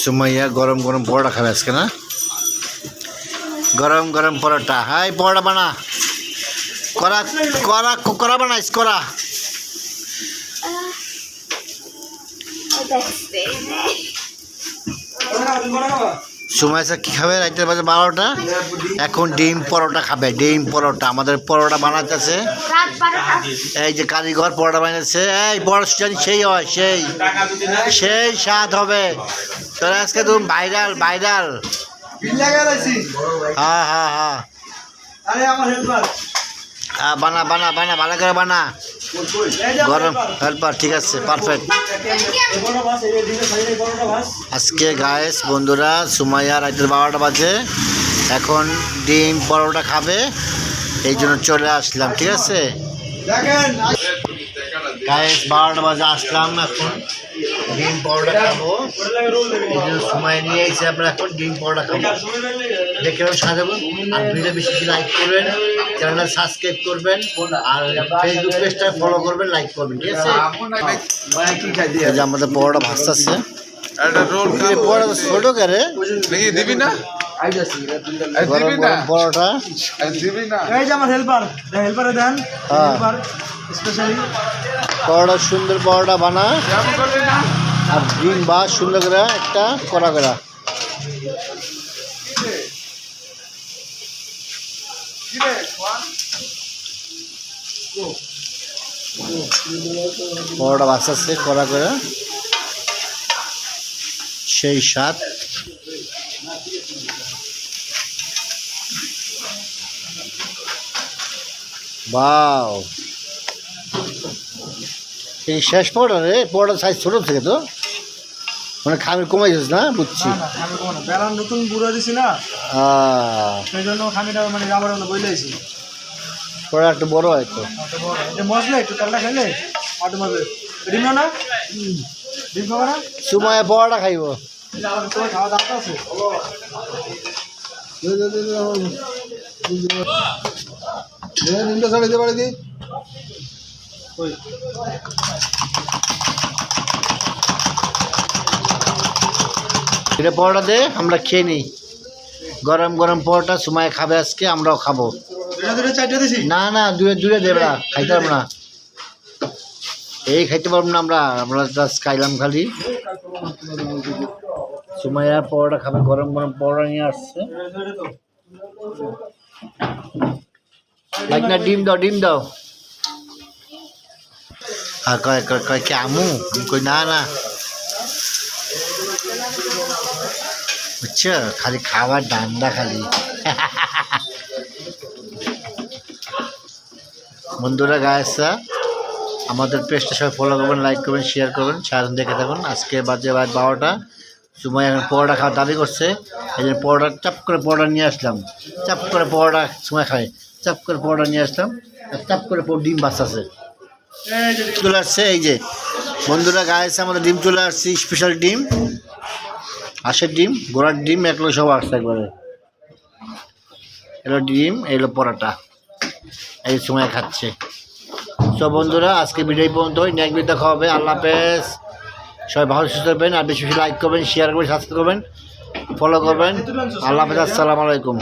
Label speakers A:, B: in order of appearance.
A: সুমাইয়া গরম গরম পরোটা খাবে আজকে না? গরম গরম পরোটা। হাই পরোটা বানা, করা করা করা বানাইস করা। সুমাইয়া কি খাবে? রাইতের বাজে 12টা। এখন ডিম পরোটা খাবে। ডিম পরোটা আমাদের পরোটা বানাতেছে এই যে কারিগর পরোটা বানাচ্ছে। এই পরোটা সেই হয়, সেই সেই স্বাদ হবে। তোর আজকে তুমি ভাইরাল ভাইরাল। হ্যাঁ হ্যাঁ হ্যাঁ হ্যাঁ, বানা বানা বানা ভালো করে বানা। গরম হেল্পার, ঠিক আছে, পারফেক্ট। আজকে গাইস বন্ধুরা সুমাইয়া রাতের 12টা বাজে, এখন ডিম পরোটা খাবে, এই জন্য চলে আসলাম। ঠিক আছে গাইস, 12টা বাজে আসলাম, এখন ডিম পরোটা খাবো। এই জন্য সুমাইয়া নিয়ে এসে আমরা এখন ডিম পরোটা খাবো। দেখে সাজাবো। আর ভিডিও বেশি লাইক করবেন, চ্যানেলটা সাবস্ক্রাইব করবেন, আর ফেসবুক পেজটা ফলো করবেন, লাইক করবেন। ঠিক আছে, এই যে আমাদের পরোটা ভাজতেছে। পরোটা ছোট করে দিবি না, গরম গরম পরোটা।
B: এই যে আমার হেল্পার, হেল্পারে দেন স্পেশালি
A: পরোটা, সুন্দর পরোটা বানা। আর ডিম বা সুন্দর করে একটা করা করা। পরোটা বাঁচাচ্ছে করা করে, সেই স্বাদ। বাও, এই শেষ পরোটা রে। পরোটার সাইজ ছোটো থেকে তো মানে খামি কমাইছিস না? বুঝছি,
B: বেলান নতুন বুড়ো দিছি না, সেই জন্য খামিটা মানে আবার বইলেছি।
A: পরোটা একটু বড় হয় তো,
B: মজলে একটু তেলটা খাইলে একটু মজলে। ডিম না, ডিম খাবো না?
A: সুমাইয়া পরোটা খাইব।
B: তোমার খাওয়া দাওয়া আছে? ডিমটা সব দিতে পারি দি।
A: এটা পরোটা দে, আমরা খেয়ে নিই। গরম গরম পরোটা সুমাইয়া খাবে আজকে, আমরাও খাবো। না না, দূরে দূরে দেবে না, খাইতে পারবো না, এই খাইতে পারবো না আমরা। আমরা জাস্ট খাইলাম খালি। সুমাইয়া পরোটা খাবে, গরম গরম পরোটা নিয়ে আসছে। লাইক না, ডিম দাও, ডিম দাও। আর কয় কয় কয় কি আমু? কই না না, বুঝছো, খালি খাবার ডান্ডা খালি। বন্ধুরা গায়েসা, আমাদের পেজটা সবাই ফলো করবেন, লাইক করবেন, শেয়ার করবেন, সারাদিন দেখে থাকুন। আজকে বাজে 12টা। সময় এখন পরোটা খাওয়া দাবি করছে, এই জন্য পরোটা চাপ করে পরোটা নিয়ে আসলাম। চাপ করে পরোটা সময় খায়, চাপ করে পরোটা নিয়ে আসলাম, আর চাপ করে ডিম বাঁচাছে চলে আসছে। এই যে বন্ধুরা গায়েসা, আমাদের ডিম চলে আসছে, স্পেশাল ডিম, হাঁসের ডিম, ঘোড়ার ডিম, এগুলো সব আসছে একবারে। এলো ডিম, এলো পরোটা, এই সময় খাচ্ছে। সব বন্ধুরা আজকে ভিডিও পর্যন্ত, নেক্সট ভিডিও দেখা হবে। আল্লাহ হাফেজ, সবাই ভালো সুস্থ থাকবেন, আর বেশি বেশি লাইক করবেন, শেয়ার করবেন, সাবস্ক্রাইব করবেন, ফলো করবেন। আল্লাহ হাফেজ, আসসালামু আলাইকুম।